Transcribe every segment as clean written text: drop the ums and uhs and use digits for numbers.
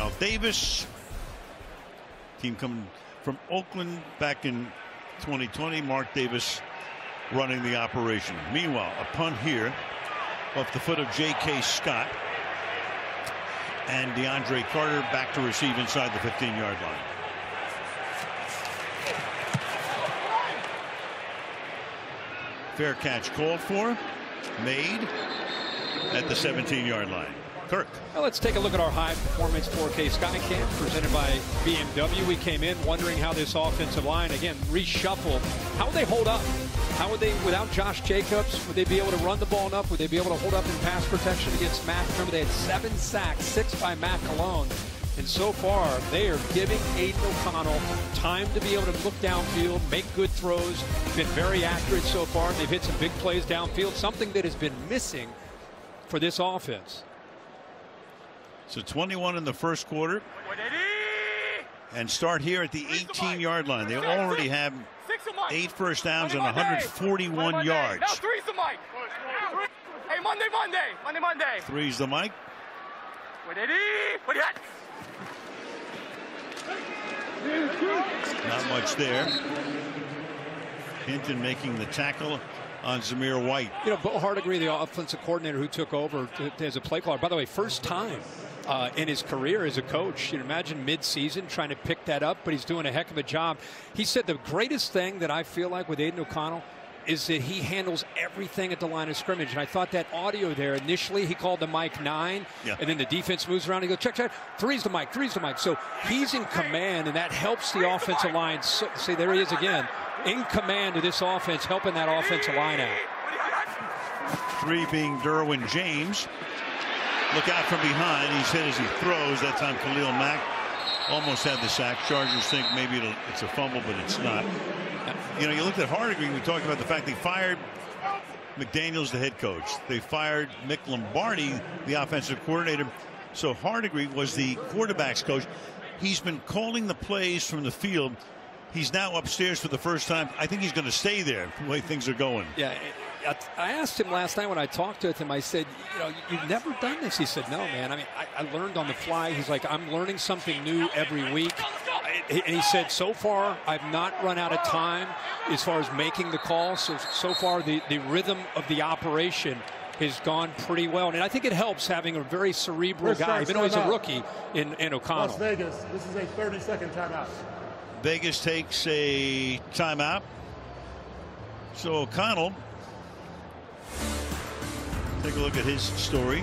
Meanwhile, Davis, team coming from Oakland back in 2020. Mark Davis running the operation. Meanwhile, a punt here off the foot of J.K. Scott. And DeAndre Carter back to receive inside the 15-yard line. Fair catch called for, made at the 17-yard line. Kirk. Well, let's take a look at our high performance 4K Sky Cam presented by BMW. We came in wondering how this offensive line, again, reshuffled. How would they hold up? How would they, without Josh Jacobs, would they be able to run the ball enough? Would they be able to hold up in pass protection against Mack? Remember, they had 7 sacks, 6 by Mack alone. And so far, they are giving Aiden O'Connell time to be able to look downfield, make good throws, been very accurate so far. They've hit some big plays downfield, something that has been missing for this offense. So 21 in the first quarter. And start here at the 18-yard line. They already have 8 first downs and 141 yards. Now three's the mic. Hey, Monday. Three's the mic. Not much there. Hinton making the tackle on Zamir White. You know, Bo Hardigree, the offensive coordinator who took over as a play caller, by the way, first time in his career as a coach. You can imagine mid-season trying to pick that up, but he's doing a heck of a job. He said the greatest thing that I feel like with Aiden O'Connell is that he handles everything at the line of scrimmage. And I thought that audio there, initially he called the mic 9, and then the defense moves around and he goes, check. Three's the mic. So he's in command, and that helps the offensive line. So, see, there he is again, in command of this offense, helping that offensive line out. 3 being Derwin James. Look out from behind. He's hit as he throws. That time Khalil Mack almost had the sack. Chargers think maybe it's a fumble, but it's not. You know, you looked at Hardigree. We talked about the fact they fired McDaniels, the head coach. They fired Mick Lombardi, the offensive coordinator. So Hardigree was the quarterback's coach. He's been calling the plays from the field. He's now upstairs for the first time. I think he's going to stay there the way things are going. Yeah. I asked him last night when I talked to him, I said, you know, you've never done this. He said, no, man. I mean, I learned on the fly. He's like, I'm learning something new every week. And he said, so far, I've not run out of time as far as making the calls. So far, the rhythm of the operation has gone pretty well. And I think it helps having a very cerebral guy, even though he's a rookie, in O'Connell. Las Vegas, this is a 30-second timeout. Vegas takes a timeout. So O'Connell, take a look at his story.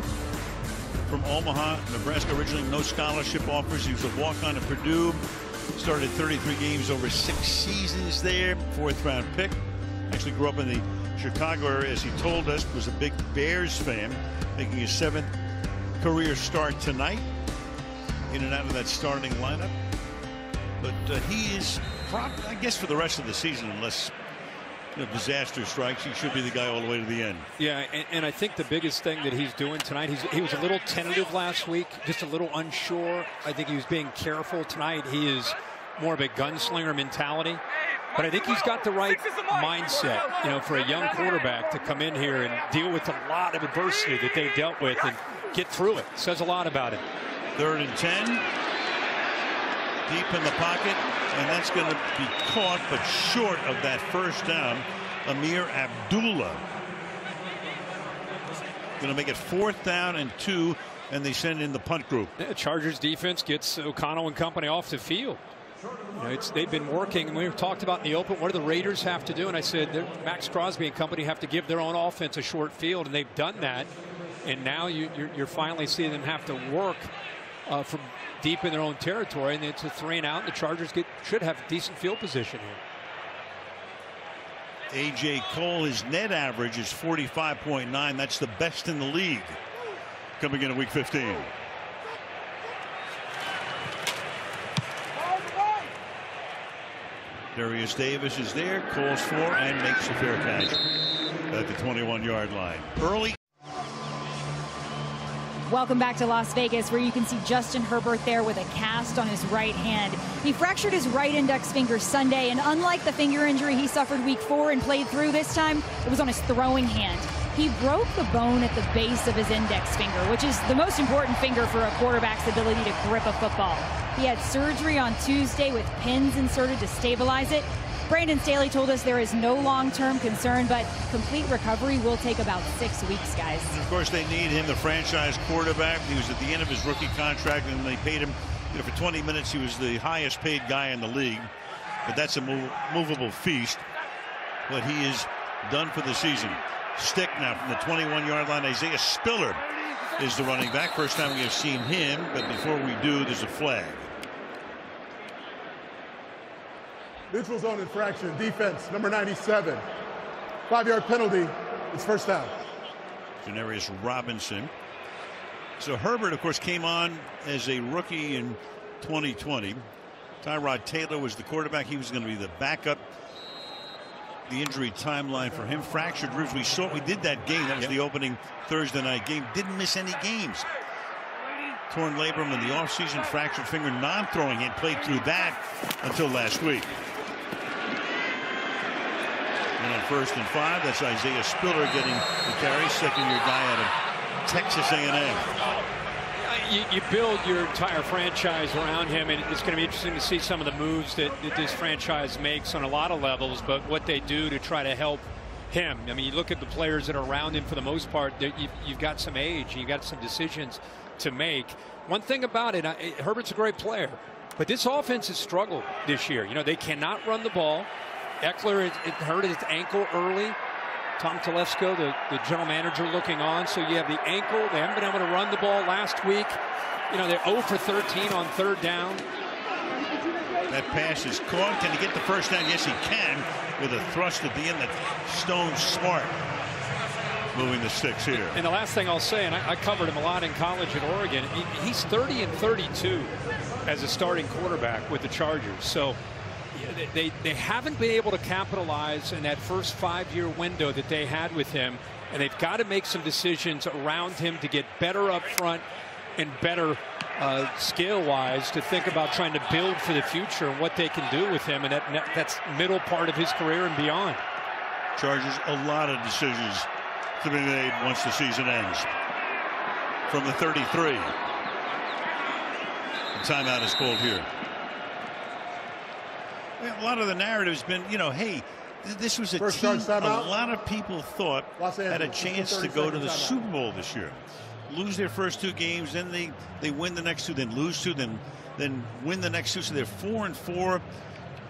From Omaha, Nebraska, originally no scholarship offers. He was a walk-on at Purdue. Started 33 games over 6 seasons there. 4th-round pick. Actually grew up in the Chicago area, as he told us. Was a big Bears fan, making his 7th career start tonight. In and out of that starting lineup. But he is, probably, I guess, for the rest of the season, unless disaster strikes, he should be the guy all the way to the end. Yeah, and I think the biggest thing that he's doing tonight, he was a little tentative last week, just a little unsure. I think he was being careful tonight. He is more of a gunslinger mentality. But I think he's got the right mindset, you know, for a young quarterback to come in here and deal with a lot of adversity that they've dealt with and get through it. Says a lot about him. 3rd and 10. Deep in the pocket. And that's going to be caught, but short of that first down. Amir Abdullah. Going to make it 4th down and 2, and they send in the punt group. Yeah, Chargers defense gets O'Connell and company off the field. You know, they've been working. We talked about in the open, what do the Raiders have to do? And I said Max Crosby and company have to give their own offense a short field, and they've done that. And now you're finally seeing them have to work from deep in their own territory, and it's a 3-and-out. The Chargers should have decent field position here. A.J. Cole, his net average is 45.9. That's the best in the league coming into week 15. Darius Davis is there, calls for and makes a fair catch at the 21-yard line. Early. Welcome back to Las Vegas, where you can see Justin Herbert there with a cast on his right hand. He fractured his right index finger Sunday, and unlike the finger injury he suffered week 4 and played through this time, it was on his throwing hand. He broke the bone at the base of his index finger, which is the most important finger for a quarterback's ability to grip a football. He had surgery on Tuesday with pins inserted to stabilize it. Brandon Staley told us there is no long-term concern, but complete recovery will take about 6 weeks, guys. And of course, they need him, the franchise quarterback. He was at the end of his rookie contract, and they paid him, for 20 minutes. He was the highest paid guy in the league. But that's a movable feast. But he is done for the season. Stick now from the 21-yard line. Isaiah Spiller is the running back. First time we have seen him. But before we do, there's a flag. Neutral zone infraction, defense, number 97. 5-yard penalty. It's first down. Janarius Robinson. So Herbert, of course, came on as a rookie in 2020. Tyrod Taylor was the quarterback. He was going to be the backup. The injury timeline for him, fractured ribs. We did that game. That was the opening Thursday night game. Didn't miss any games. Torn labrum in the offseason, fractured finger, non-throwing hand. Played through that until last week. And on 1st and 5, that's Isaiah Spiller getting the carry. Second-year guy out of Texas A&M. You build your entire franchise around him, and it's going to be interesting to see some of the moves that this franchise makes on a lot of levels, but what they do to try to help him. I mean, you look at the players that are around him for the most part, you've got some age, you've got some decisions to make. One thing about it, Herbert's a great player, but this offense has struggled this year. They cannot run the ball. Eckler hurt his ankle early. Tom Telesco, the general manager, looking on. So you have the ankle. They haven't been able to run the ball last week. They're 0 for 13 on 3rd down. That pass is caught. Can he get the first down? Yes, he can, with a thrust at the end. That Stone Smart moving the sticks here. And the last thing I'll say, and I covered him a lot in college at Oregon, he's 30 and 32 as a starting quarterback with the Chargers. So they haven't been able to capitalize in that first 5-year window that they had with him, and they've got to make some decisions around him to get better up front and better skill-wise to think about trying to build for the future and what they can do with him, and that's middle part of his career and beyond. Chargers, a lot of decisions to be made once the season ends. From the 33. The timeout is called here. A lot of the narrative has been, hey, this was a team a lot of people thought had a chance to go to the Super Bowl this year. Lose their first 2 games, then they win the next 2, then lose 2, then win the next 2. So they're 4-4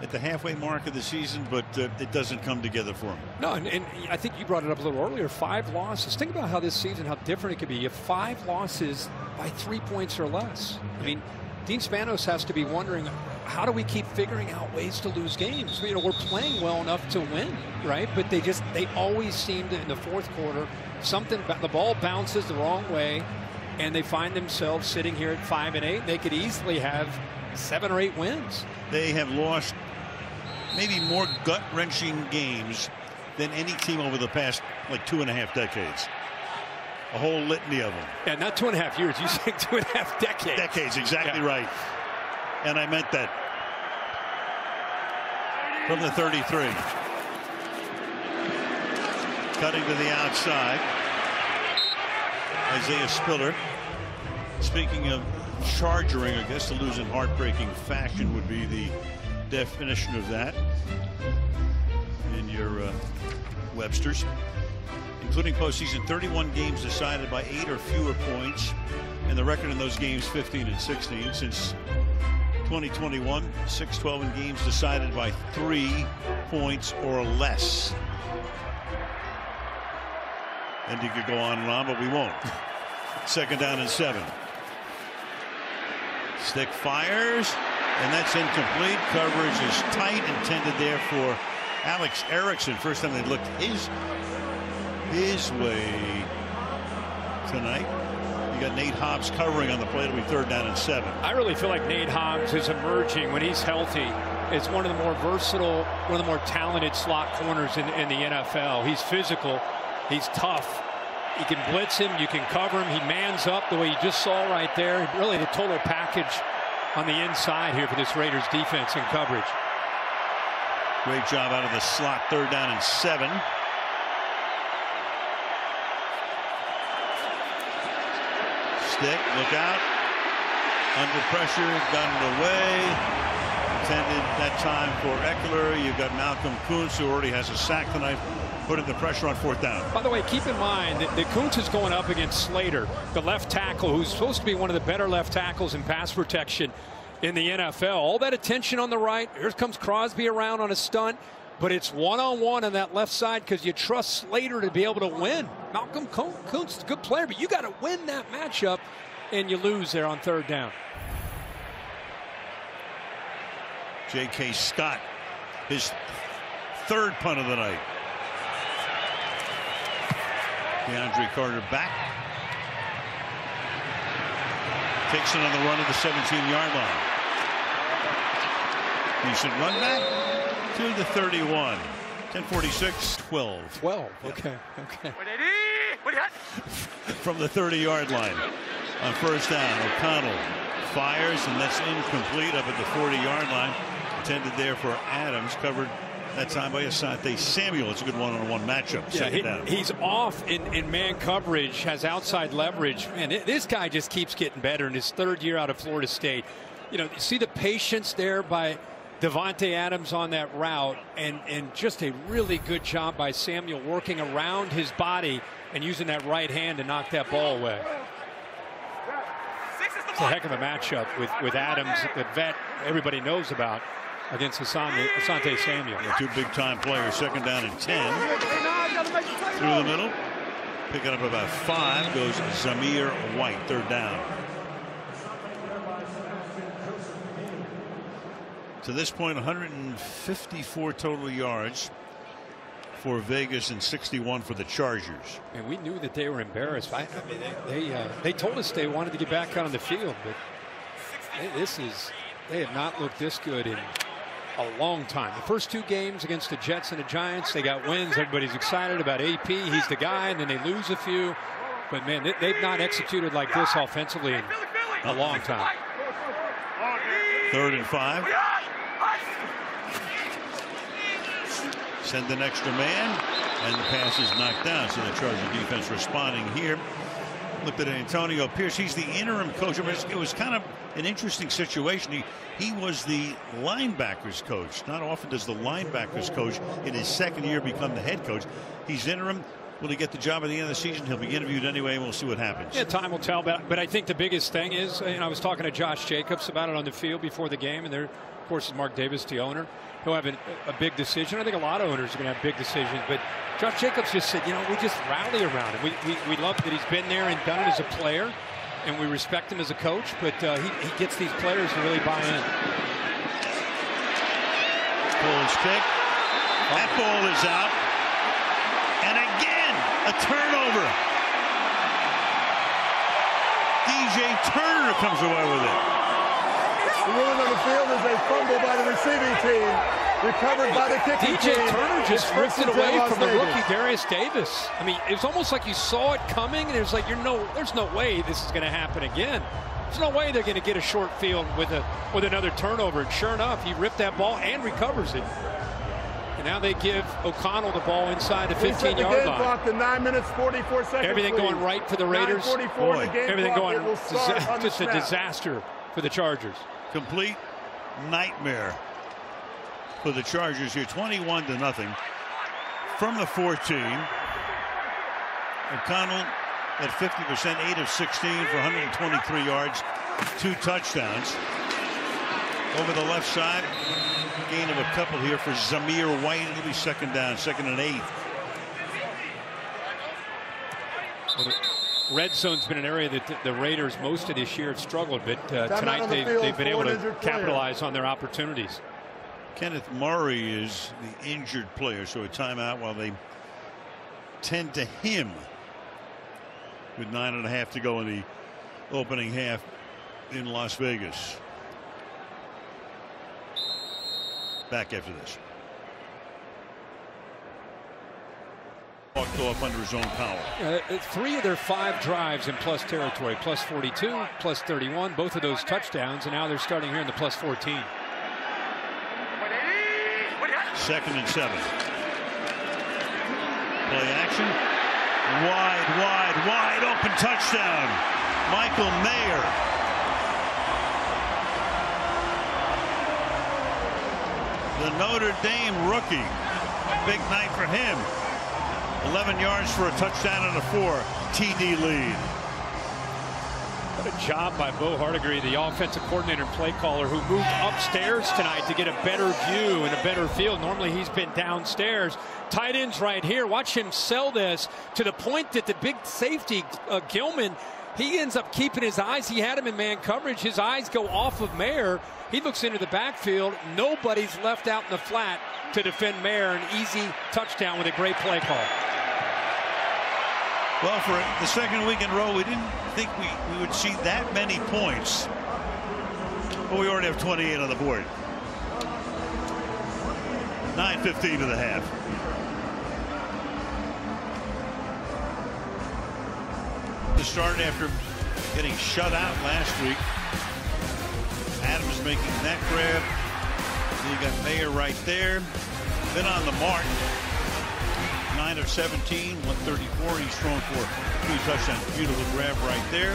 at the halfway mark of the season, but it doesn't come together for them. No, and I think you brought it up a little earlier. 5 losses. Think about how this season, how different it could be. You have 5 losses by 3 points or less. I mean, Dean Spanos has to be wondering, how do we keep figuring out ways to lose games? We're playing well enough to win, right? But they always seem to, in the 4th quarter, the ball bounces the wrong way, and they find themselves sitting here at 5-8. They could easily have 7 or 8 wins. They have lost maybe more gut-wrenching games than any team over the past 2.5 decades. A whole litany of them. And not 2.5 years. You say 2.5 decades. Decades, exactly right. And I meant that. From the 33. Cutting to the outside. Isaiah Spiller. Speaking of chargering, I guess to lose in heartbreaking fashion would be the definition of that in your Webster's. Including postseason, 31 games decided by 8 or fewer points, and the record in those games 15-16 since 2021. 6-12 in games decided by 3 points or less. And you could go on and on, but we won't. 2nd down and 7. Stick fires, and that's incomplete. Coverage is tight, intended there for Alex Erickson. First time they looked his way tonight. You got Nate Hobbs covering on the play. It'll be 3rd down and 7. I really feel like Nate Hobbs is emerging when he's healthy. It's one of the more versatile, one of the more talented slot corners in the NFL. He's physical. He's tough. You can blitz him. You can cover him. He mans up the way you just saw right there. Really the total package on the inside here for this Raiders defense and coverage. Great job out of the slot. 3rd down and 7. stick. Look out. Under pressure. Got it away. Intended that time for Eckler. You've got Malcolm Kuntz, who already has a sack tonight, putting the pressure on 4th down. By the way, keep in mind that Kuntz is going up against Slater, the left tackle, who's supposed to be one of the better left tackles in pass protection in the NFL. All that attention on the right. Here comes Crosby around on a stunt, but it's one-on-one on that left side because you trust Slater to be able to win. Malcolm Kuntz is a good player, but you got to win that matchup, and you lose there on 3rd down. J.K. Scott, his 3rd punt of the night. DeAndre Carter back. Takes it on the run at the 17-yard line. Decent run back to the 31. 10:46, 12. 12, okay, okay. From the 30-yard line on 1st down, O'Connell fires, and that's incomplete up at the 40-yard line. Intended there for Adams, covered that time by Asante Samuel. It's a good one-on-one matchup. Yeah, he's off in man coverage, has outside leverage, and this guy just keeps getting better in his 3rd year out of Florida State. You know, you see the patience there by Devontae Adams on that route, and just a really good job by Samuel working around his body and using that right hand to knock that ball away. It's a heck of a matchup with Adams, the vet everybody knows about, against Asante Samuel. The 2 big-time players. 2nd down and 10. Through the middle. Picking up about 5 goes Zamir White. 3rd down. To this point, 154 total yards for Vegas and 61 for the Chargers. And we knew that they were embarrassed. I mean, they told us they wanted to get back out on the field, but they have not looked this good in a long time. The first 2 games against the Jets and the Giants, they got wins. Everybody's excited about AP. He's the guy, and then they lose a few. But man, they've not executed like this offensively in a long time. 3rd and 5. Send an extra man, and the pass is knocked down. So the Charger defense responding here. Looked at Antonio Pierce. He's the interim coach. I mean, it was kind of an interesting situation. He was the linebackers coach. Not often does the linebackers coach in his 2nd year become the head coach. He's interim. Will he get the job at the end of the season? He'll be interviewed anyway, and we'll see what happens. Yeah, time will tell. But I think the biggest thing is, I was talking to Josh Jacobs about it on the field before the game, and there, of course, is Mark Davis, the owner. He'll have a big decision. I think a lot of owners are going to have big decisions. But Josh Jacobs just said, we just rally around him. We love that he's been there and done it as a player, and we respect him as a coach. But he gets these players to really buy in. Pulls kick. That ball is out. And again, a turnover. DJ Turner comes away with it. The ruling on the field is a fumble by the receiving team, recovered by the kicking team. DJ Turner just ripped it away from the rookie Darius Davis. I mean, it was almost like you saw it coming, and it was like, there's no way this is going to happen again. There's no way they're going to get a short field with another turnover. And sure enough, he ripped that ball and recovers it. And now they give O'Connell the ball inside the 15-yard line. Clock to 9 minutes 44 seconds. Everything going right for the Raiders. Boy, everything going just a disaster for the Chargers. Complete nightmare for the Chargers here. 21-0 from the 14. O'Connell at 50%, 8 of 16 for 123 yards, 2 touchdowns. Over the left side, gain of a couple here for Zamir White. It'll be 2nd down, 2nd and 8. Red zone's been an area that the Raiders most of this year have struggled, but tonight they've been able to capitalize on their opportunities. Kenneth Murray is the injured player, so a timeout while they tend to him with 9.5 to go in the opening half in Las Vegas. Back after this. Go up under his own power. 3 of their 5 drives in plus territory, plus 42, plus 31, both of those touchdowns, and now they're starting here in the plus 14. 2nd and 7. Play action. Wide open touchdown. Michael Mayer. The Notre Dame rookie. Big night for him. 11 yards for a touchdown and a 4 TD lead. What a job by Bo Hardigree, the offensive coordinator and play caller, who moved upstairs tonight to get a better view and a better field. Normally he's been downstairs. Tight ends right here. Watch him sell this to the point that the big safety, Gilman, he ends up keeping his eyes. He had him in man coverage. His eyes go off of Mayer. He looks into the backfield. Nobody's left out in the flat to defend Mayer. An easy touchdown with a great play call. Well, for the second week in a row, we didn't think we would see that many points. But we already have 28 on the board. 9:15 to the half. This started after getting shut out last week. Adams making that grab. Then you got Mayer right there. Been on the mark. 9 of 17, 134. He's thrown for 3 touchdowns. Beautiful grab right there.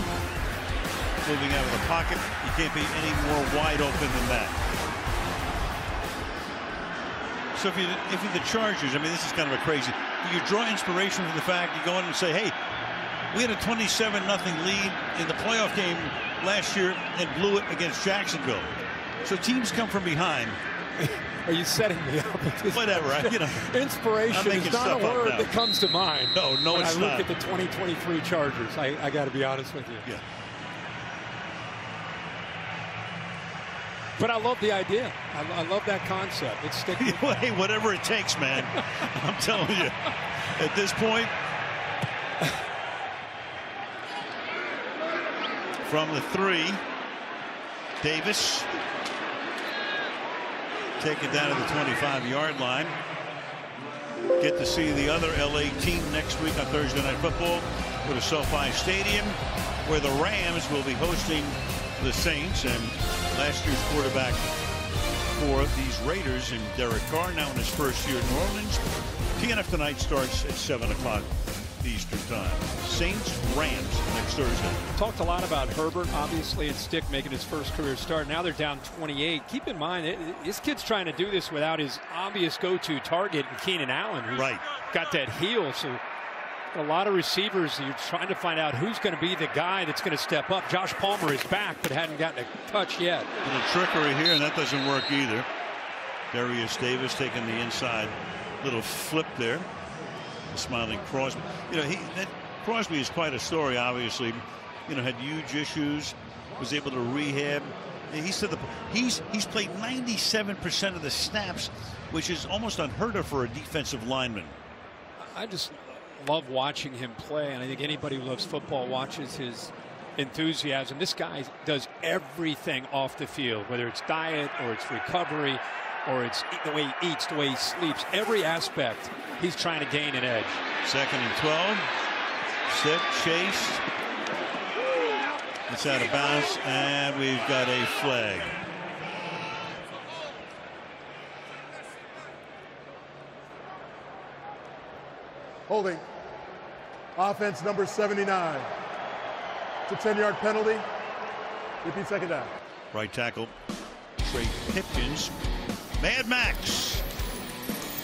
Moving out of the pocket. You can't be any more wide open than that. So if you're the Chargers, I mean, this is kind of a crazy. You draw inspiration from the fact you go in and say, hey, we had a 27-0 lead in the playoff game last year and blew it against Jacksonville. So teams come from behind. Are you setting me up? Whatever. Inspiration is not a word that comes to mind. No, it's not. When I look at the 2023 Chargers, I got to be honest with you. Yeah. But I love the idea. I love that concept. It's sticking. Hey, whatever it takes, man. I'm telling you. At this point, from the 3, Davis. Take it down to the 25-yard line. Get to see the other LA team next week on Thursday Night Football with a SoFi Stadium, where the Rams will be hosting the Saints. And last year's quarterback for these Raiders, and Derek Carr, now in his first year in New Orleans. TNF tonight starts at 7 o'clock Eastern time. Saints Rams next Thursday. Talked a lot about Herbert, obviously, and Stick making his first career start. Now they're down 28. Keep in mind, this kid's trying to do this without his obvious go-to target, Keenan Allen, who's got that heel. So a lot of receivers, you're trying to find out who's going to be the guy that's going to step up. Josh Palmer is back, but hadn't gotten a touch yet. A little trickery here, and that doesn't work either. Darius Davis taking the inside little flip there. Smiling Crosby. Crosby is quite a story, obviously. Had huge issues, was able to rehab. He said he's played 97% of the snaps, which is almost unheard of for a defensive lineman. I just love watching him play, and I think anybody who loves football watches his enthusiasm. This guy does everything off the field, whether it's diet or it's recovery or it's the way he eats, the way he sleeps. Every aspect, he's trying to gain an edge. 2nd and 12. Set, chase. It's out of bounds, and we've got a flag. Holding. Offense number 79. It's a 10-yard penalty. Repeat second down. Right tackle, Trey Pipkins. Mad Max.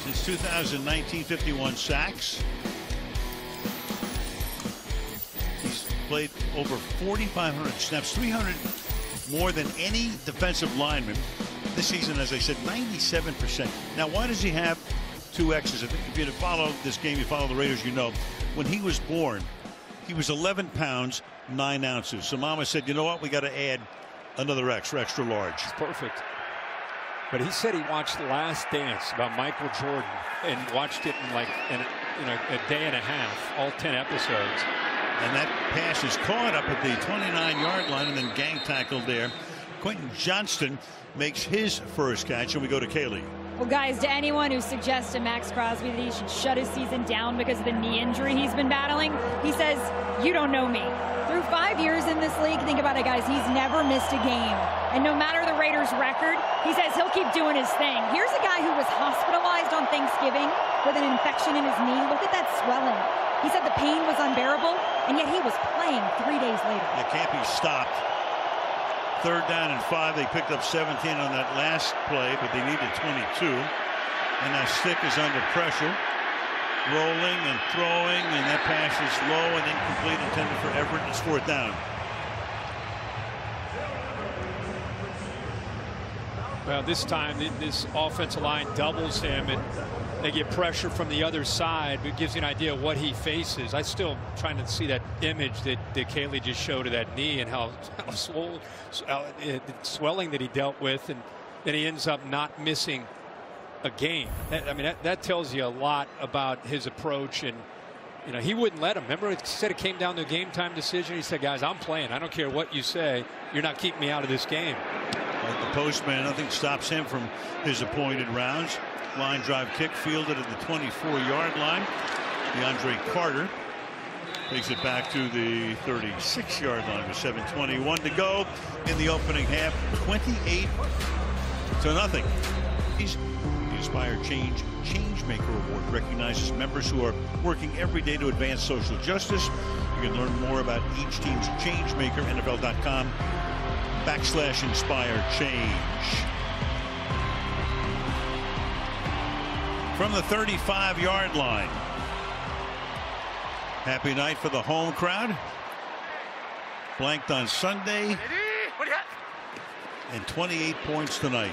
Since 2019, 51 sacks. He's played over 4,500 snaps, 300 more than any defensive lineman. This season, as I said, 97%. Now, why does he have 2 X's? If you follow this game, you follow the Raiders, you know. When he was born, he was 11 pounds, 9 ounces. So Mama said, you know what, we got to add another X for extra large. It's perfect. But he said he watched The Last Dance about Michael Jordan and watched it in like a day and a half, all 10 episodes. And that pass is caught up at the 29-yard line and then gang tackled there. Quentin Johnston makes his first catch, and we go to Kaylee. Well, guys, to anyone who suggests to Max Crosby that he should shut his season down because of the knee injury he's been battling, he says, you don't know me. Through 5 years in this league, think about it, guys, he's never missed a game. And no matter the Raiders' record, he says he'll keep doing his thing. Here's a guy who was hospitalized on Thanksgiving with an infection in his knee. Look at that swelling. He said the pain was unbearable, and yet he was playing 3 days later. It can't be stopped. 3rd down and 5. They picked up 17 on that last play, but they needed 22. And that stick is under pressure. Rolling and throwing, and that pass is low and incomplete, intended for Everett. It's 4th down. Well, this time this offensive line doubles him, and they get pressure from the other side. It gives you an idea of what he faces. I'm still trying to see that image that Kaylee just showed of that knee and how swelling that he dealt with, and then he ends up not missing a game. That tells you a lot about his approach, and he wouldn't let him. Remember, he said it came down to a game time decision. He said, guys, I'm playing. I don't care what you say. You're not keeping me out of this game. The postman, nothing stops him from his appointed rounds. Line drive kick fielded at the 24-yard line. DeAndre Carter takes it back to the 36-yard line with 7:21 to go in the opening half. 28-0. The Inspire Changemaker Award recognizes members who are working every day to advance social justice. You can learn more about each team's changemaker. NFL.com/Inspire Change. From the 35-yard line. Happy night for the home crowd. Blanked on Sunday. And 28 points tonight.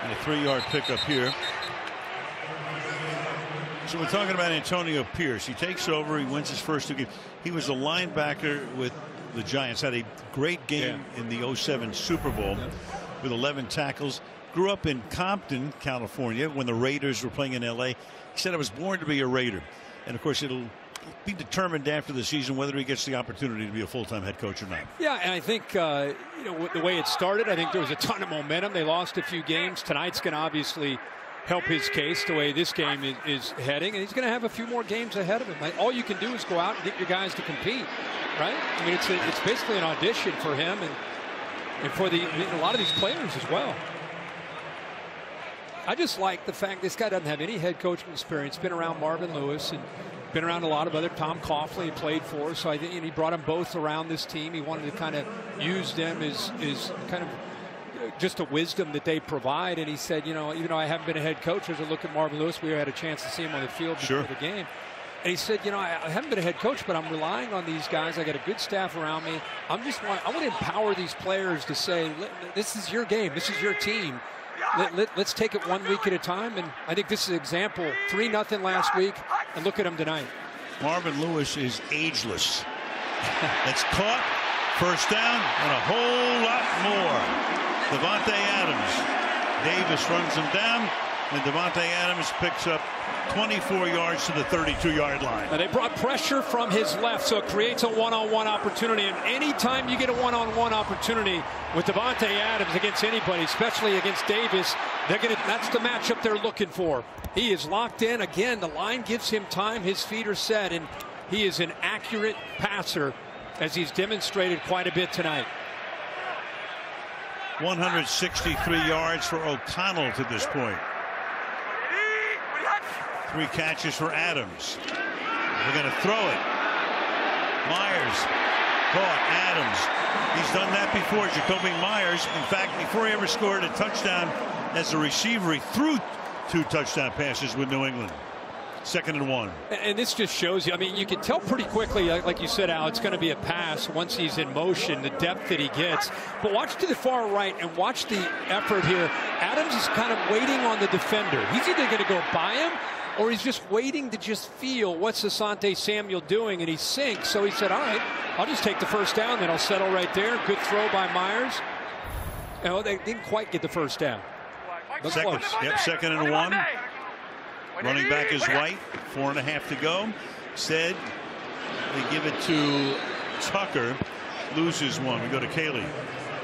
And a 3-yard pickup here. So we're talking about Antonio Pierce. He takes over. He wins his first 2 games. He was a linebacker with the Giants. Had a great game in the 07 Super Bowl with 11 tackles. Grew up in Compton, California, when the Raiders were playing in L.A. He said, I was born to be a Raider. And, of course, it'll be determined after the season whether he gets the opportunity to be a full-time head coach or not. Yeah, and I think, the way it started, I think there was a ton of momentum. They lost a few games. Tonight's going to obviously help his case the way this game is heading. And he's going to have a few more games ahead of him. All you can do is go out and get your guys to compete, right? I mean, it's basically an audition for him and for a lot of these players as well. I just like the fact this guy doesn't have any head coaching experience. Been around Marvin Lewis and been around a lot of other. Tom Coughlin he played for. So I think he brought them both around this team. He wanted to kind of use them as kind of just a wisdom that they provide. And he said, even though I haven't been a head coach, as I look at Marvin Lewis, we had a chance to see him on the field before the game. And he said, I haven't been a head coach, but I'm relying on these guys. I got a good staff around me. I want to empower these players to say, this is your game. This is your team. Let's take it 1 week at a time, and I think this is an example. 3-0 last week, and look at him tonight. Marvin Lewis is ageless. It's caught, first down, and a whole lot more. Devontae Adams. Davis runs him down, and Devontae Adams picks up 24 yards to the 32-yard line. And they brought pressure from his left, so it creates a one-on-one opportunity. And anytime you get a one-on-one opportunity with Devontae Adams against anybody, especially against Davis, that's the matchup they're looking for. He is locked in. Again, the line gives him time. His feet are set, and he is an accurate passer, as he's demonstrated quite a bit tonight. 163 yards for O'Connell to this point. 3 catches for Adams. We're going to throw it. Myers caught. Adams. He's done that before. Jacoby Myers, in fact, before he ever scored a touchdown as a receiver, he threw 2 touchdown passes with New England. 2nd and 1. And this just shows you, you can tell pretty quickly, like you said, Al, it's going to be a pass once he's in motion, the depth that he gets. But watch to the far right and watch the effort here. Adams is kind of waiting on the defender. He's either going to go by him, or he's just waiting to just feel what's Asante Samuel doing, and he sinks. So he said, all right, I'll just take the first down, then I'll settle right there. Good throw by Myers. They didn't quite get the first down. Second and 1. Running back is White. 4.5 to go. Said they give it to Tucker. Loses one. We go to Kaylee.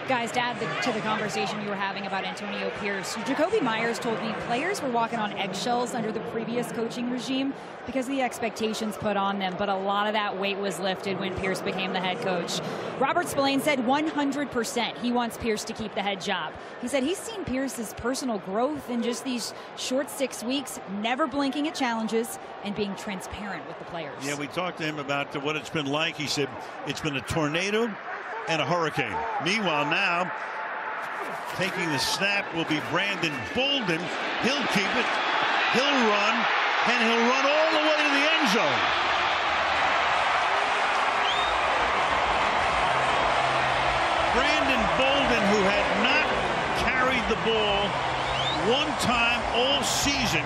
Guys, to add to the conversation you were having about Antonio Pierce, Jacoby Myers told me players were walking on eggshells under the previous coaching regime because of the expectations put on them, but a lot of that weight was lifted when Pierce became the head coach. Robert Spillane said 100% he wants Pierce to keep the head job. He said he's seen Pierce's personal growth in just these short 6 weeks, never blinking at challenges and being transparent with the players. Yeah, we talked to him about what it's been like. He said it's been a tornado and a hurricane. Meanwhile, now taking the snap will be Brandon Bolden. He'll keep it, he'll run, and he'll run all the way to the end zone. Brandon Bolden, who had not carried the ball one time all season,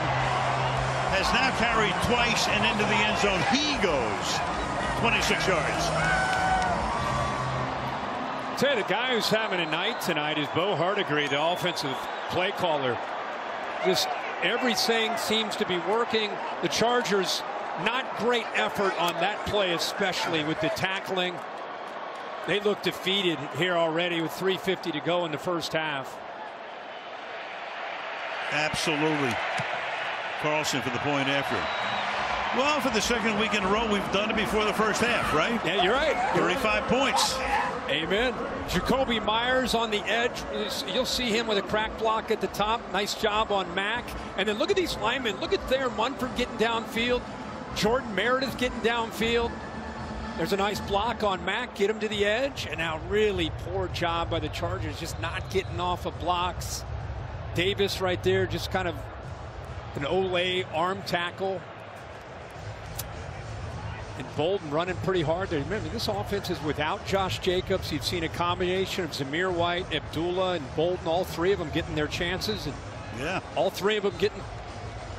has now carried twice and into the end zone. He goes 26 yards. Tell you, the guy who's having a night tonight is Bo Hardigree, the offensive play caller. Just everything seems to be working. The Chargers, not great effort on that play, especially with the tackling. They look defeated here already with 3:50 to go in the first half. Absolutely. Carlson for the point after. Well, for the second week in a row, we've done it before the first half, right? Yeah, you're right. 35 points. Amen. Jacoby Myers on the edge. You'll see him with a crack block at the top. Nice job on Mack. And then look at these linemen. Look at Thayer Munford getting downfield. Jordan Meredith getting downfield. There's a nice block on Mack. Get him to the edge. And now really poor job by the Chargers, just not getting off of blocks. Davis right there, just kind of an Olay arm tackle. And Bolden running pretty hard there. Remember, this offense is without Josh Jacobs. You've seen a combination of Zamir White, Abdullah, and Bolden, all three of them getting their chances. And yeah, all three of them getting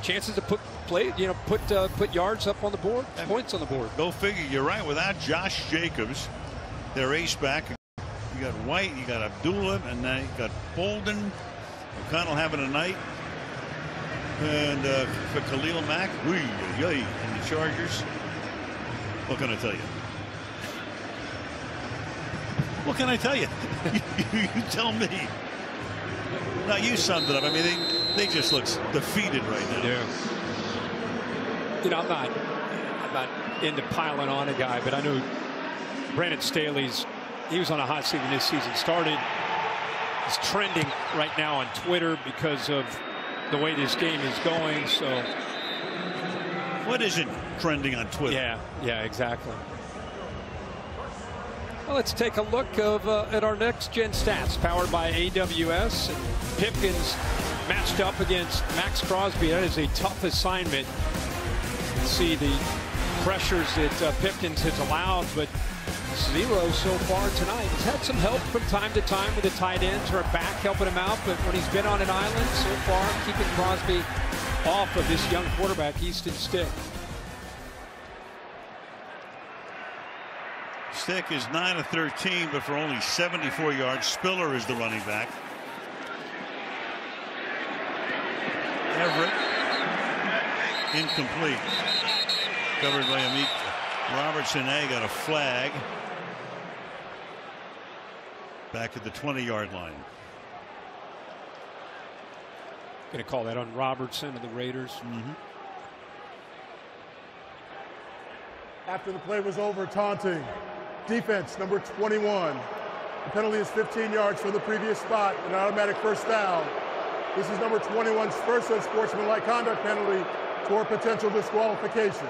chances to put yards up on the board, points on the board. Go figure. You're right. Without Josh Jacobs, their ace back, you got White, you got Abdullah, and now you got Bolden. O'Connell having a night. And for Khalil Mack, and the Chargers. What can I tell you? What can I tell you? You tell me. Now you summed it up. I mean, they just look defeated right now. Yeah. You know, I'm not into piling on a guy, but I know Brandon Staley's. He was on a hot seat when this season started. He's trending right now on Twitter because of the way this game is going. So. What isn't trending on Twitter? Yeah, exactly. Well, let's take a look at our next gen stats powered by AWS. And Pipkins matched up against Max Crosby. That is a tough assignment. You can see the pressures that Pipkins has allowed, but 0 so far tonight. He's had some help from time to time with the tight ends or a back helping him out, but when he's been on an island so far, keeping Crosby off of this young quarterback, Easton Stick. Stick is 9 of 13, but for only 74 yards. Spiller is the running back. Everett incomplete. Covered by Amit Robertson. Got a flag. Back at the 20-yard line. Going to call that on Robertson of the Raiders. After the play was over, taunting. Defense, number 21. The penalty is 15 yards from the previous spot, an automatic first down. This is number 21's first unsportsmanlike conduct penalty for potential disqualification.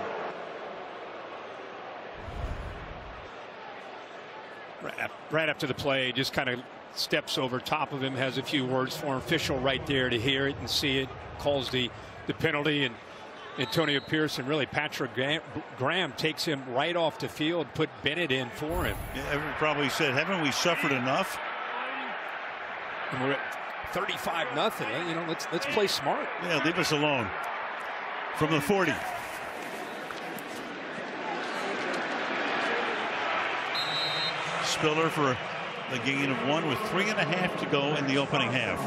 Right after the play, just kind of steps over top of him, has a few words for him. Official right there to hear it and see it. Calls the penalty, and Antonio Pierce and really Patrick Graham takes him right off the field, put Bennett in for him. Yeah, everyone probably said, haven't we suffered enough? And we're at 35-0. You know, let's play smart. Yeah, leave us alone. From the 40. Spiller for a gain of 1 with 3.5 to go in the opening half.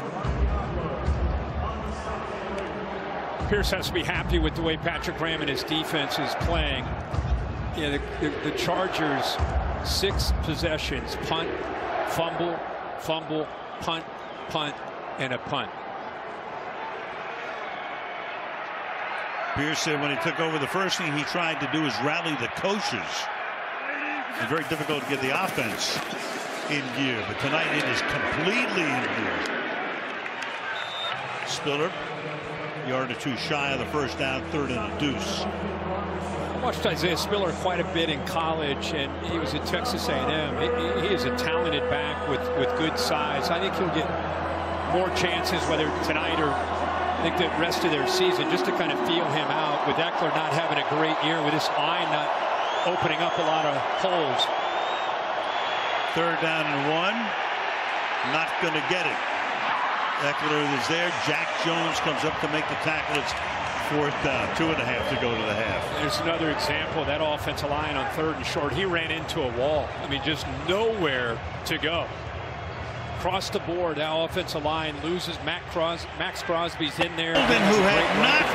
Pierce has to be happy with the way Patrick Graham and his defense is playing. Yeah, the Chargers 6 possessions, punt, fumble, fumble, punt, punt, and a punt. Pierce said when he took over, the first thing he tried to do is rally the coaches. It's very difficult to get the offense in gear, but tonight it is completely in gear. Spiller, yard or two shy of the first down, third and a deuce. I watched Isaiah Spiller quite a bit in college, and he was at Texas A&M. He is a talented back with good size. I think he'll get more chances, whether tonight or I think the rest of their season, just to kind of feel him out with Eckler not having a great year, with this line not opening up a lot of holes. Third down and 1. Not going to get it. Eckler is there. Jack Jones comes up to make the tackle. It's fourth down. 2.5 to go to the half. There's another example of that offensive line on third and short. He ran into a wall. I mean, just nowhere to go. Across the board, that offensive line loses. Max Crosby's in there. Bolden, who had not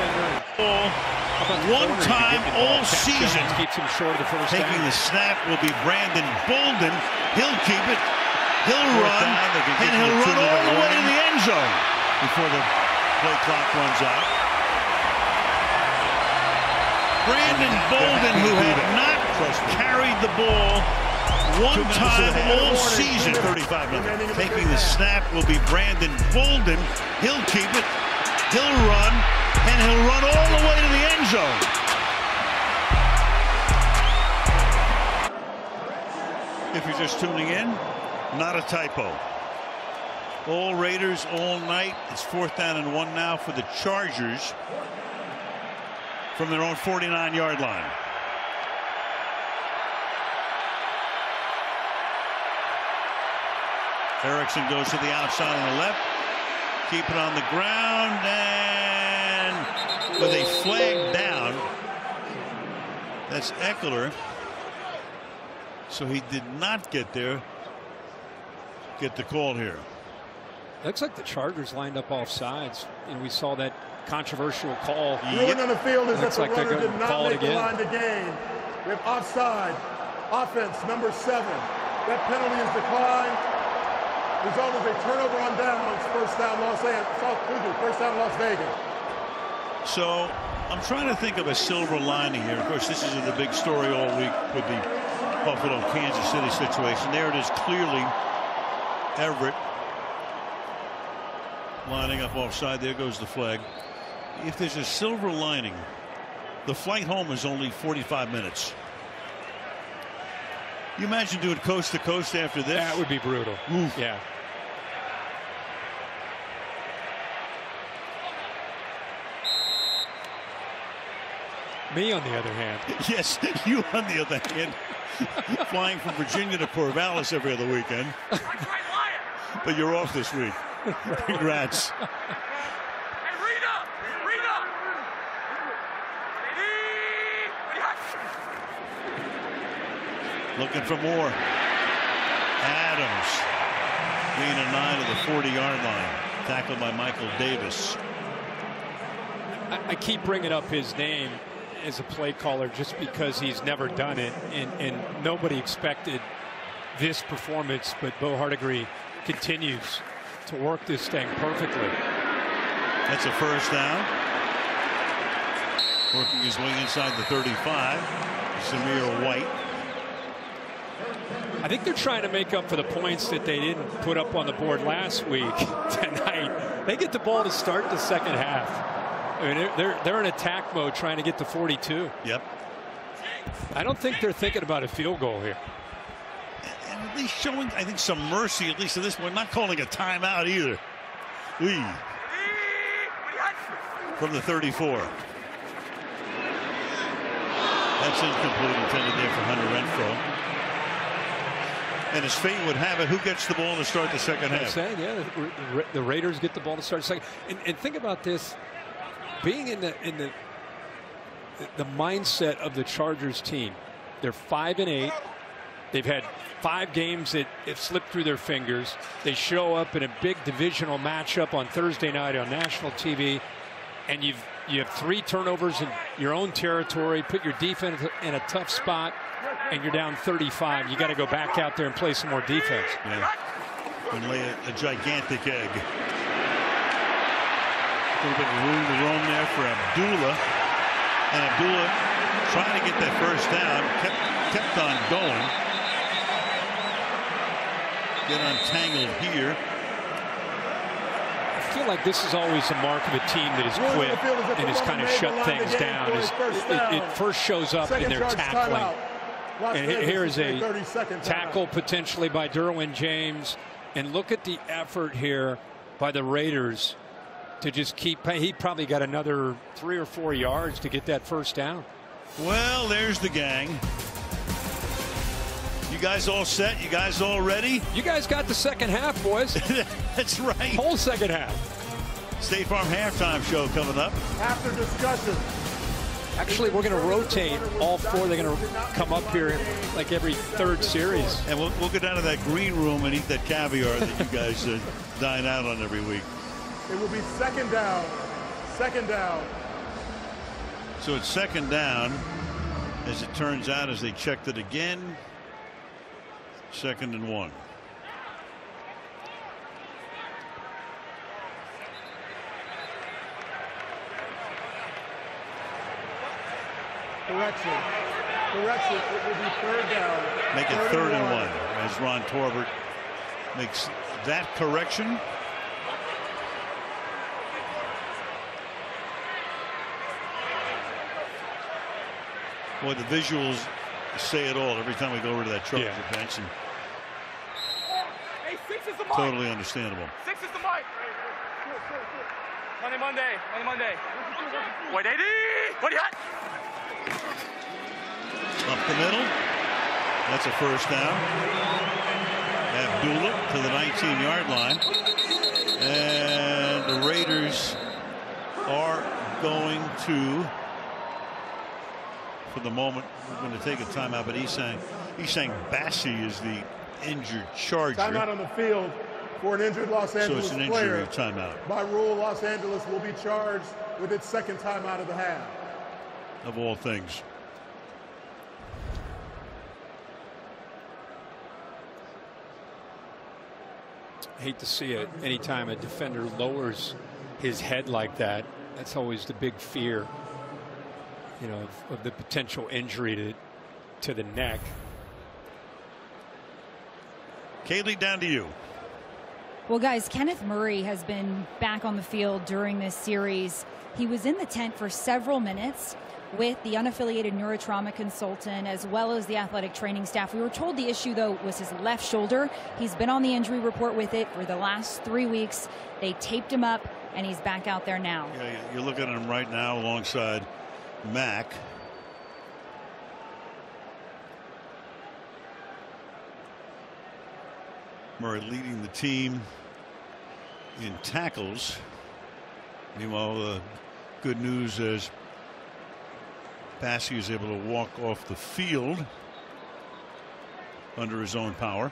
one time all season, keeps him short of the first taking down. the snap will be Brandon Bolden. He'll keep it. He'll run, and he'll run all the way to the end zone before the play clock runs out. Brandon Bolden, who had not carried the ball one time all season. 35-0. Taking the snap will be Brandon Bolden. He'll keep it. He'll run, and he'll run all the way to the end zone. If you're just tuning in, not a typo. All Raiders all night. It's fourth down and 1 now for the Chargers from their own 49-yard line. Erickson goes to the outside on the left. Keep it on the ground, and with a flag down, that's Eckler. So he did not get the call here. Looks like the Chargers lined up off sides, and we saw that controversial call. Ruling on the field is that Looks the like runner they're did gonna call not it make the again. line to gain. We have offside. Offense number 7. That penalty is declined. Result is a turnover on downs. First down Las Vegas. So I'm trying to think of a silver lining here. Of course, this is the big story all week with the Buffalo-Kansas City situation. There it is, clearly Everett lining up offside. There goes the flag. If there's a silver lining, the flight home is only 45 minutes. You imagine doing coast to coast after this? That would be brutal. Oof. Yeah. Me, on the other hand. Yes, you on the other hand, flying from Virginia to Corvallis every other weekend. But you're off this week. Congrats. Hey, Rita! Looking for more. Adams being a 9 to the 40-yard line. Tackled by Michael Davis. I keep bringing up his name as a play caller just because he's never done it, and nobody expected this performance, but Bo Hardigree continues to work this thing perfectly. That's a first down. Working his way inside the 35. Samir White. I think they're trying to make up for the points that they didn't put up on the board last week. Tonight they get the ball to start the second half. I mean, they're in attack mode trying to get to 42. Yep. I don't think they're thinking about a field goal here. And at least showing, I think, some mercy, at least at this point. Not calling a timeout either. From the 34. That's incomplete, intended there for Hunter Renfrow. And as fate would have it, who gets the ball to start the second half? I'm saying, yeah, the Raiders get the ball to start the second. And think about this. Being in the mindset of the Chargers team, they're 5-8. They've had 5 games that have slipped through their fingers. They show up in a big divisional matchup on Thursday night on national TV, and you have 3 turnovers in your own territory. Put your defense in a tough spot, and you're down 35. You got to go back out there and play some more defense. Yeah. and lay a gigantic egg. A little bit of room to roam there for Abdullah. And Abdullah trying to get that first down. Kept on going. Get untangled here. I feel like this is always a mark of a team that has quit and has kind of shut things down. It first shows up in their tackling. And here is a tackle potentially by Derwin James. And look at the effort here by the Raiders to just keep. He probably got another 3 or 4 yards to get that first down. Well, there's the gang. You guys all set? You guys all ready? You guys got the second half, boys. That's right. Whole second half. State Farm halftime show coming up. After discussion. Actually, we're going to rotate all four. They're going to come up here like every third series. And we'll go down to that green room and eat that caviar that you guys dine out on every week. It will be second down. Second down. So it's second down, as it turns out, as they checked it again. 2nd and 1. Correction. Correction. It will be third down. Make it 3rd and 1 as Ron Torbert makes that correction. Boy, the visuals say it all every time we go over to that Charger bench. And Hey, 6 is the mic. totally understandable. 6 is the mic. Monday. Wait, 80. What hot? Up the middle. That's a first down. Abdullah to the 19-yard line. And the Raiders are going to, for the moment, we're going to take a timeout, but he's saying Bassi is the injured Charger. Timeout on the field for an injured Los Angeles So it's an player. injury timeout. By rule, Los Angeles will be charged with its second timeout of the half. Of all things. Hate to see it. Anytime a defender lowers his head like that, that's always the big fear, you know, of the potential injury to the neck. Kaylee, down to you. Well, guys, Kenneth Murray has been back on the field during this series. He was in the tent for several minutes with the unaffiliated neurotrauma consultant as well as the athletic training staff. We were told the issue, though, was his left shoulder. He's been on the injury report with it for the last 3 weeks. They taped him up, and he's back out there now. Yeah, you're looking at him right now alongside Mack. Murray leading the team in tackles. Meanwhile, good news is Bassi is able to walk off the field under his own power.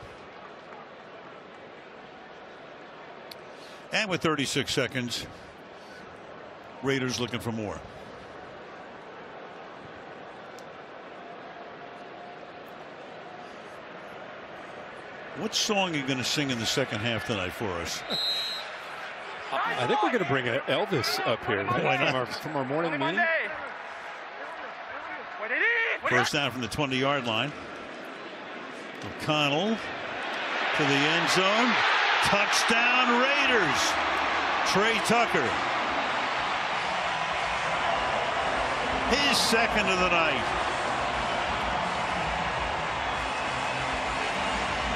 And with 36 seconds, Raiders looking for more. What song are you going to sing in the second half tonight for us? I think we're going to bring Elvis up here from our morning meeting. First down from the 20-yard line. O'Connell to the end zone. Touchdown Raiders. Trey Tucker. His second of the night.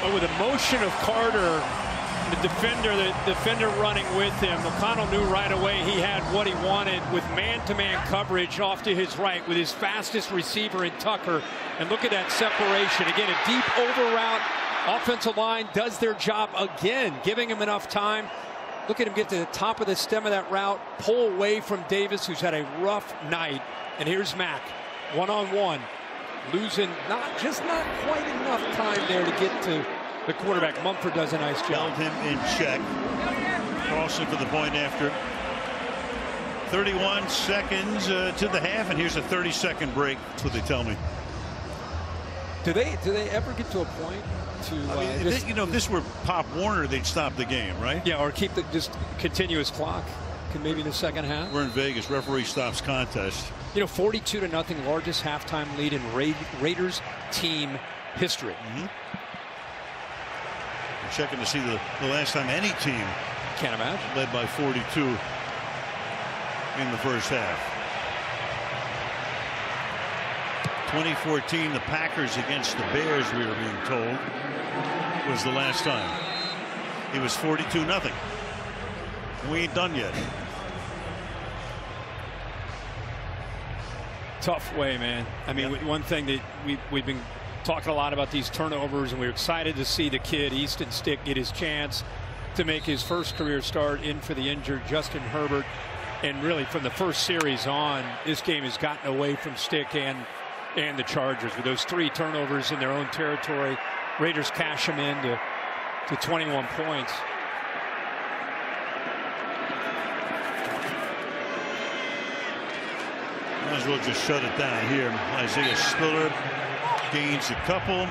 Oh, with the motion of Carter, the defender running with him, O'Connell knew right away he had what he wanted with man-to-man coverage off to his right with his fastest receiver in Tucker. And look at that separation. Again, a deep over route. Offensive line does their job again, giving him enough time. Look at him get to the top of the stem of that route, pull away from Davis, who's had a rough night. And here's Mack, one-on-one, losing not quite enough time there to get to the quarterback. Mumford does a nice job. Held him in check. Carlson for the point after. 31 seconds to the half, and here's a 30-second break. That's what they tell me. Do they ever get to a point to. If this were Pop Warner, they'd stop the game, right? Yeah, or keep the just continuous clock. Maybe in the second half. We're in Vegas. Referee stops contest. 42-0, largest halftime lead in Raiders team history. Mm-hmm. We're checking to see the last time any team can't imagine led by 42 in the first half. 2014, the Packers against the Bears, we were being told, was the last time. It was 42-0. We ain't done yet. Tough way, man. I mean, one thing that we've been talking a lot about these turnovers, and we're excited to see the kid Easton Stick get his chance to make his first career start in for the injured Justin Herbert. And really, from the first series on, this game has gotten away from Stick and the Chargers with those 3 turnovers in their own territory. Raiders cash them in to 21 points. Might as well just shut it down here. Isaiah Spiller gains a couple.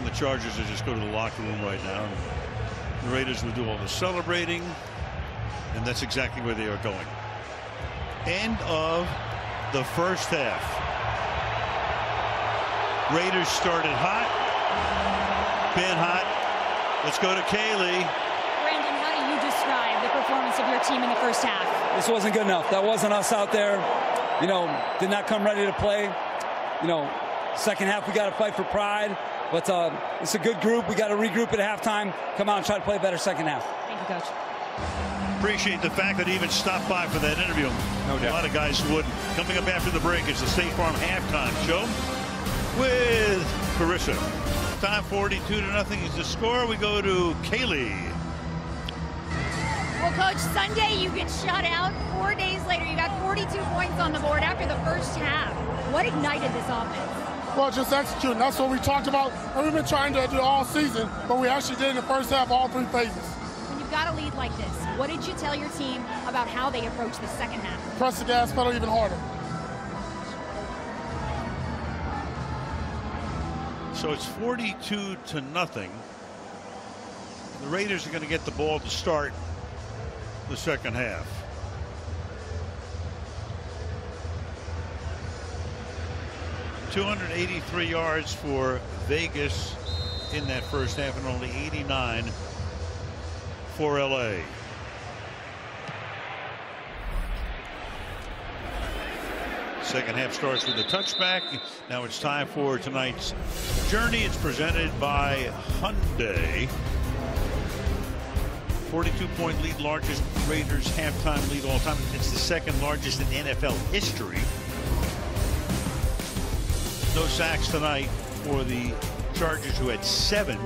The Chargers will just go to the locker room right now. The Raiders will do all the celebrating, and that's exactly where they are going. End of the first half. Raiders started hot, been hot. Let's go to Kaylee. Brandon, how do you describe the performance of your team in the first half? This wasn't good enough. That wasn't us out there. Did not come ready to play. Second half we got to fight for pride. But it's a good group. We got to regroup at halftime. Come out and try to play a better second half. Thank you, Coach. Appreciate the fact that he even stopped by for that interview. No doubt. A lot of guys wouldn't. Coming up after the break is the State Farm halftime show with Carissa. Time 42-0 is the score. We go to Kaylee. Well, Coach, Sunday you get shut out. 4 days later, you got 42 points on the board after the first half. What ignited this offense? Well, just executing. That's what we talked about. And we've been trying to do all season, but we actually did in the first half, all 3 phases. When you've got a lead like this, what did you tell your team about how they approach the second half? Press the gas pedal even harder. So it's 42-0. The Raiders are going to get the ball to start the second half. .283 yards for Vegas in that first half and only 89 for LA. Second half starts with a touchback. Now it's time for tonight's journey. It's presented by Hyundai. 42-point lead, largest Raiders halftime lead all time. It's the second largest in NFL history. No sacks tonight for the Chargers, who had 7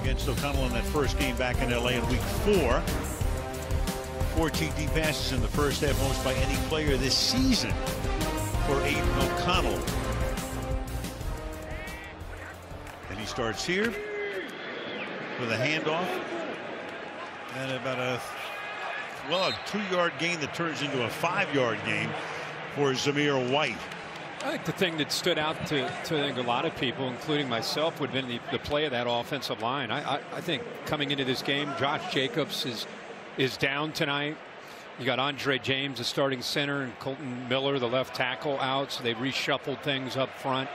against O'Connell in that first game back in LA in week 4. 4 TD passes in the first half, most by any player this season for Aiden O'Connell. And he starts here with a handoff and about a 2-yard gain that turns into a 5-yard gain for Zamir White. I think the thing that stood out to I think a lot of people, including myself, would have been the play of that offensive line. I think coming into this game, Josh Jacobs is down tonight. You got Andre James, the starting center, and Colton Miller, the left tackle, out. So they reshuffled things up front.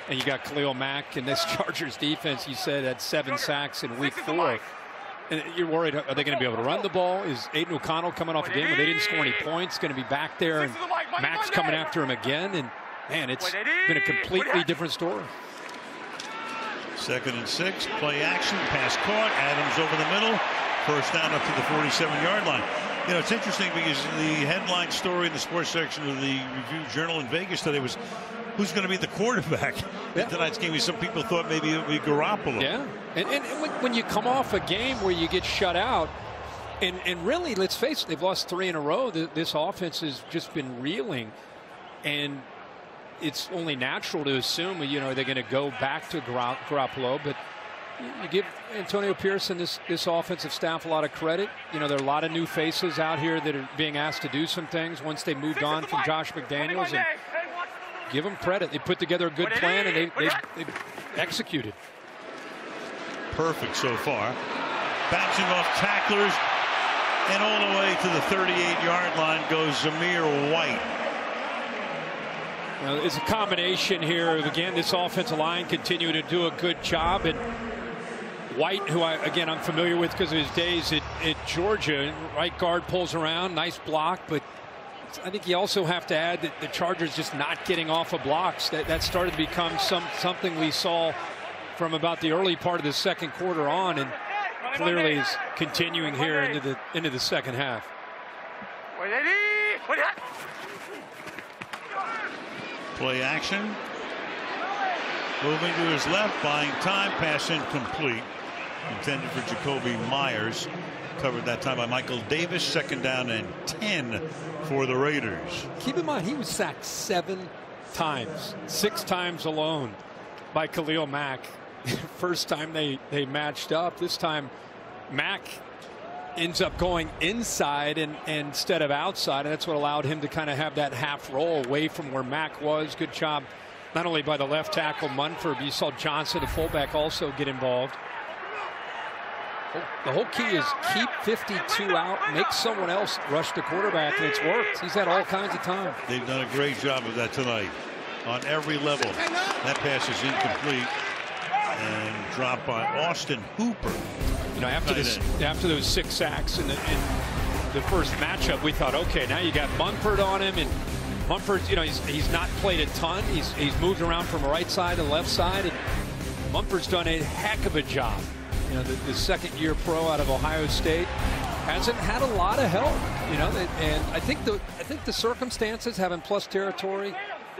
And you got Khalil Mack in this Chargers defense. You said had 7 sacks in week 4. And you're worried, are they going to be able to run the ball? Is Aiden O'Connell coming off a game where they didn't score any points going to be back there, and Mack's coming after him again? And man, it's been a completely different story. 2nd and 6, play action, pass caught, Adams over the middle, first down up to the 47-yard line. It's interesting because the headline story in the sports section of the Review-Journal in Vegas today was who's going to be the quarterback in tonight's game. Some people thought maybe it would be Garoppolo. Yeah, and when you come off a game where you get shut out, and really, let's face it, they've lost 3 in a row. This offense has just been reeling, and it's only natural to assume, they're going to go back to Garoppolo, but you give Antonio Pierce and this offensive staff a lot of credit. There are a lot of new faces out here that are being asked to do some things once they moved on from Josh McDaniels. And give them credit. They put together a good plan, and they executed. Perfect so far. Bouncing off tacklers, and all the way to the 38-yard line goes Zamir White. Now, it's a combination here. Again, this offensive line continue to do a good job, and White, who I'm familiar with because of his days at Georgia, right guard pulls around, nice block, but I think you also have to add that the Chargers just not getting off of blocks. That started to become something we saw from about the early part of the second quarter on, and clearly is continuing here into the second half. Play action. Moving to his left, buying time, pass incomplete. Intended for Jacoby Myers. Covered that time by Michael Davis. Second down and 10 for the Raiders. Keep in mind, he was sacked 7 times. 6 times alone by Khalil Mack. First time they matched up. This time Mack ends up going inside and instead of outside, and that's what allowed him to kind of have that half roll away from where Mack was. Good job not only by the left tackle Munford, but you saw Johnson, the fullback, also get involved. The whole key is keep 52 out, make someone else rush the quarterback, and it's worked. He's had all kinds of time. They've done a great job of that tonight on every level. That pass is incomplete and dropped by Austin Hooper. You know, after those 6 sacks in the first matchup, we thought, okay, now you got Munford on him, and Munford, you know, he's not played a ton. He's moved around from the right side to the left side, and Munford's done a heck of a job. You know, the second-year pro out of Ohio State hasn't had a lot of help. You know, and I think the circumstances, having plus territory,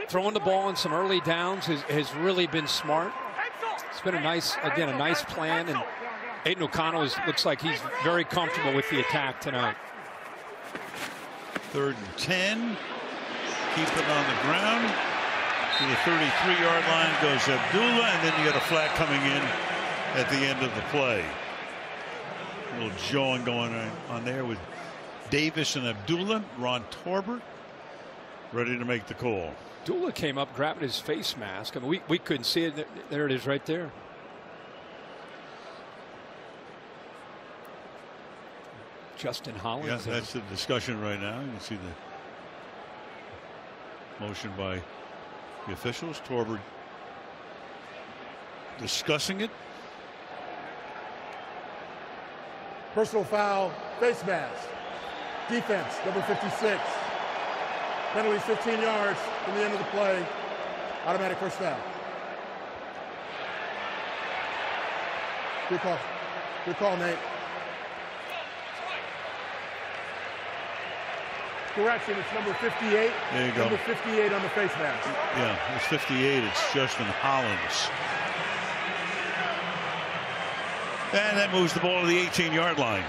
throwing the ball in some early downs has really been smart. It's been a nice plan, and Aiden O'Connell looks like he's very comfortable with the attack tonight. 3rd and 10. Keep it on the ground. To the 33-yard line goes Abdullah, and then you got a flag coming in at the end of the play. A little jawing going on there with Davis and Abdullah. Ron Torbert ready to make the call. Abdullah came up grabbing his face mask. I mean, we couldn't see it. There it is right there. Justin Hollins. Yeah, that's the discussion right now. You can see the motion by the officials. Torbert discussing it. Personal foul, face mask. Defense, number 56. Penalty 15 yards from the end of the play. Automatic first down. Good call. Good call, Nate. Correction, it's number 58. There you go. Number 58 on the face mask. Yeah, it's 58. It's Justin Hollins. And that moves the ball to the 18-yard line.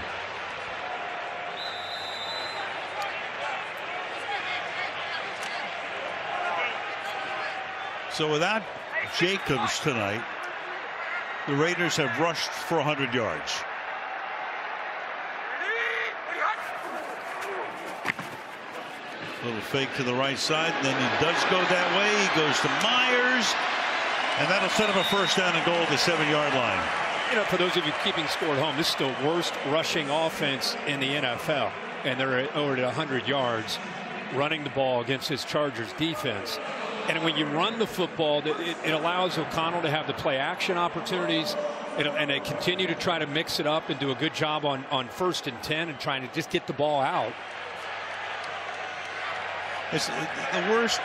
So without Jacobs tonight, the Raiders have rushed for 100 yards. A little fake to the right side, and then he does go that way. He goes to Myers, and that'll set up a first down and goal at the 7-yard line. You know, for those of you keeping score at home, this is the worst rushing offense in the NFL, and they're over to 100 yards running the ball against this Chargers defense. And when you run the football, it allows O'Connell to have the play action opportunities, and they continue to try to mix it up and do a good job on 1st and 10 and trying to just get the ball out. It's the worst,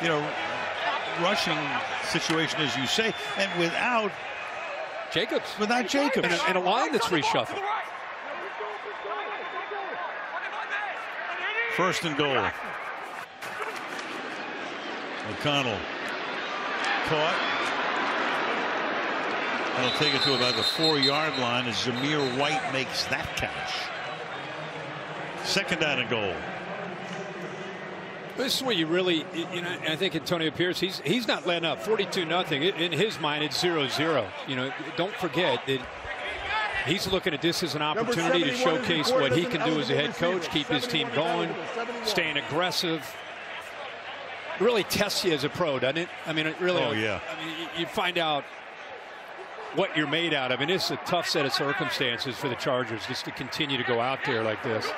you know, rushing situation, as you say, and without Jacobs. And a line that's reshuffled. 1st and goal. O'Connell caught. They'll take it to about the 4-yard line as Zamir White makes that catch. 2nd down and goal. This is where you really, you know, I think Antonio Pierce, he's not letting up. 42-0. In his mind, it's 0-0. You know, don't forget that he's looking at this as an opportunity to showcase what he can do as a head coach, keep his team going, staying aggressive. really tests you as a pro, doesn't it? I mean, it really. Oh, yeah. I mean, you find out what you're made out of, and it's a tough set of circumstances for the Chargers just to continue to go out there like this.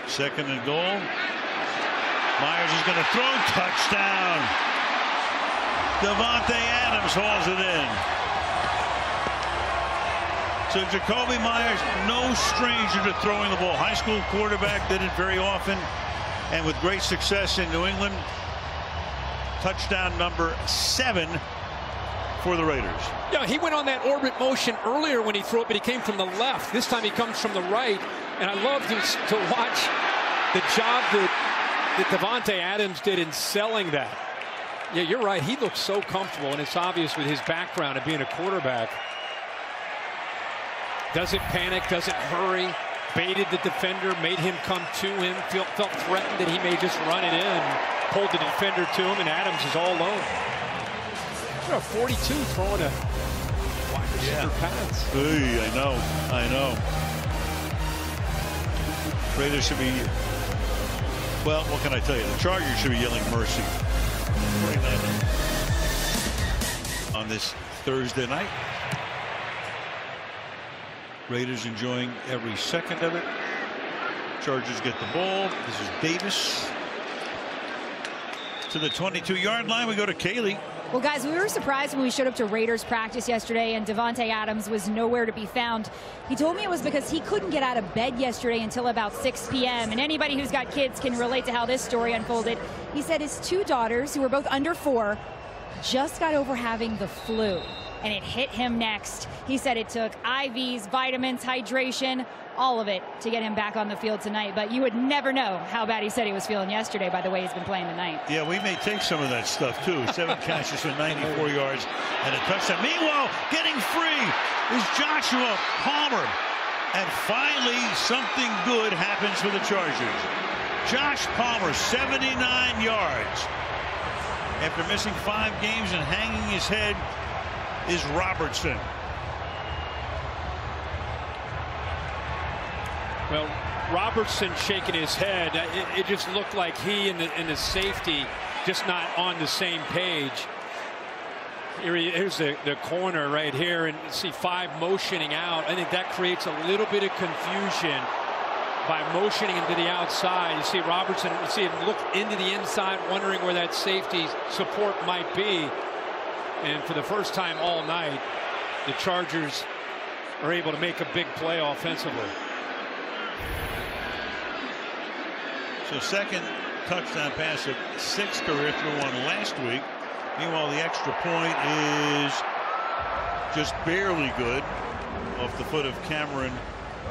Second and goal. Myers is going to throw. Touchdown. Davante Adams hauls it in. So Jacoby Myers, no stranger to throwing the ball. High school quarterback, did it very often and with great success in New England. Touchdown number 7 for the Raiders. Yeah, he went on that orbit motion earlier when he threw it, but he came from the left. This time he comes from the right, and I love to watch the job that Davante Adams did in selling that. Yeah, you're right. He looks so comfortable, and it's obvious with his background of being a quarterback. Doesn't panic, doesn't hurry, baited the defender, made him come to him, felt threatened that he may just run it in, pulled the defender to him, and Adams is all alone. You know, 42 throwing a wide receiver pass. Hey, I know. Raiders should be, well, what can I tell you? The Chargers should be yelling mercy on this Thursday night. Raiders enjoying every second of it. Chargers get the ball. This is Davis to the 22-yard line. We go to Kaylee. Well, guys, we were surprised when we showed up to Raiders practice yesterday and Davante Adams was nowhere to be found. He told me it was because he couldn't get out of bed yesterday until about 6 p.m. And anybody who's got kids can relate to how this story unfolded. He said his 2 daughters, who were both under 4, just got over having the flu, and it hit him next. He said it took IVs, vitamins, hydration, all of it to get him back on the field tonight. But you would never know how bad he said he was feeling yesterday by the way he's been playing tonight. Yeah, we may take some of that stuff too. 7 catches for 94 yards and a touchdown. Meanwhile, getting free is Joshua Palmer. And finally, something good happens for the Chargers. Josh Palmer, 79 yards. After missing 5 games and hanging his head is Robertson. Well, Robertson shaking his head. It just looked like he and the safety just not on the same page. Here's the corner right here, and see 5 motioning out. I think that creates a little bit of confusion by motioning him to the outside. You see Robertson, you see him look into the inside, wondering where that safety support might be. And for the first time all night, the Chargers are able to make a big play offensively. So second touchdown pass of 6 career, threw one last week. Meanwhile, the extra point is just barely good off the foot of Cameron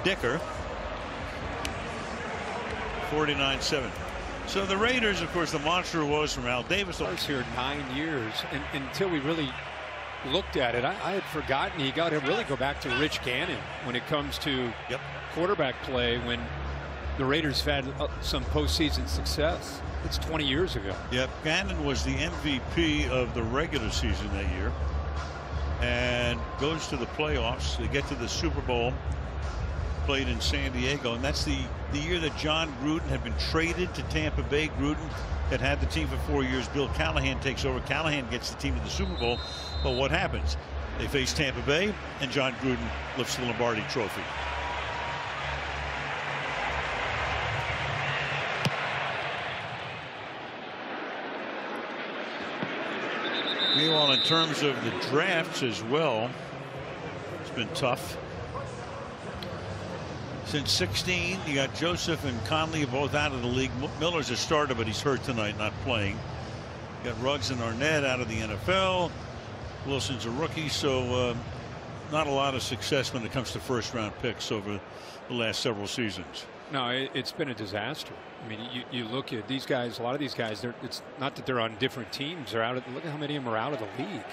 Dicker. 49-7. So the Raiders, of course, the monster was from Al Davis. I was here 9 years, and until we really looked at it, I had forgotten you got to really go back to Rich Gannon when it comes to quarterback play. When the Raiders had some postseason success, it's 20 years ago. Yep, Gannon was the MVP of the regular season that year, and goes to the playoffs. They get to the Super Bowl. Played in San Diego, and that's the year that John Gruden had been traded to Tampa Bay. Gruden had had the team for 4 years. Bill Callahan takes over. Callahan gets the team to the Super Bowl. But what happens? They face Tampa Bay, and John Gruden lifts the Lombardi Trophy. Meanwhile, in terms of the drafts as well, it's been tough. Since 16, you got Joseph and Conley both out of the league. Miller's a starter, but he's hurt tonight, not playing. You got Ruggs and Arnett out of the NFL. Wilson's a rookie, so not a lot of success when it comes to first-round picks over the last several seasons. No, it's been a disaster. I mean, you look at these guys. A lot of these guys, it's not that they're on different teams. They're out of. Look at how many of them are out of the league.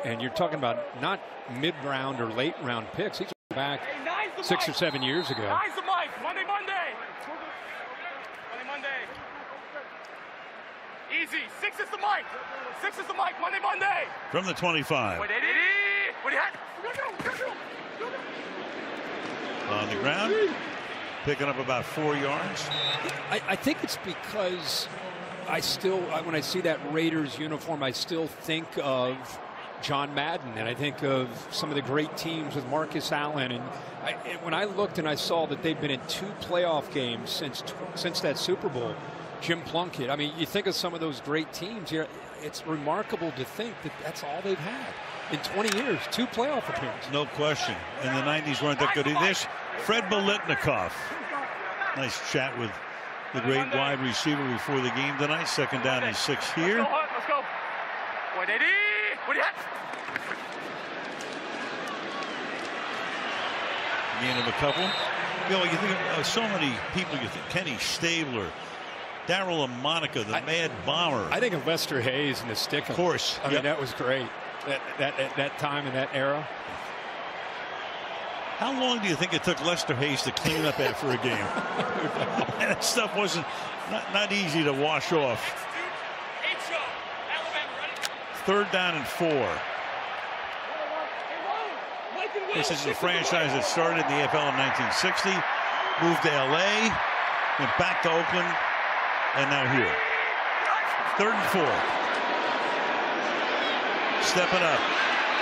And you're talking about not mid-round or late-round picks. These are back 6 or 7 years ago. Nice the mic. Monday. Easy. 6 is the mic. 6 is the mic. Monday. From the 25. Wait, Eddie. What do you have? On the ground. picking up about 4 yards. I think it's because when I see that Raiders uniform, I still think of John Madden, and I think of some of the great teams with Marcus Allen. And when I looked and I saw that they've been in 2 playoff games since that Super Bowl, Jim Plunkett. I mean, you think of some of those great teams here. It's remarkable to think that that's all they've had in 20 years, 2 playoff appearances. No question. And the 90s weren't that good. This Fred Biletnikoff. Nice chat with the great wide receiver before the game tonight. 2nd down and 6 here. Let's go. Gain of a couple. You know, you think of so many people. You think Kenny Stabler, Darryl Lamonica, the Mad Bomber. I think of Lester Hayes and the stick. Of course. I mean, that was great. That time in that era. How long do you think it took Lester Hayes to clean up after a game? That stuff wasn't not easy to wash off. 3rd down and 4. This is a franchise that started in the AFL in 1960, moved to LA, went back to Oakland, and now here. 3rd and 4. Stepping up,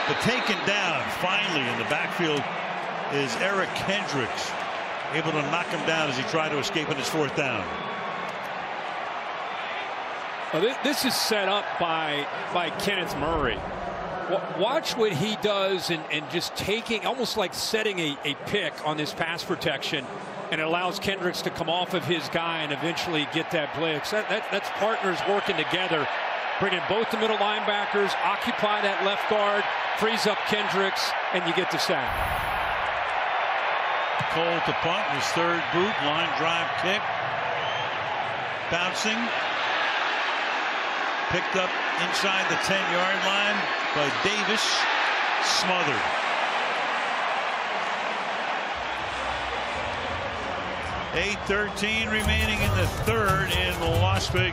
but taken down finally in the backfield is Eric Kendricks, able to knock him down as he tried to escape in his 4th down. Well, this is set up by Kenneth Murray. Watch what he does and just taking, almost like setting a pick on this pass protection, and it allows Kendricks to come off of his guy and eventually get that blitz. That's partners working together, bringing both the middle linebackers, occupy that left guard, frees up Kendricks, and you get the sack. Cole to punt, his 3rd boot, line drive kick. Bouncing. Picked up inside the 10-yard line by Davis. Smothered. 8:13 remaining in the 3rd in Las Vegas.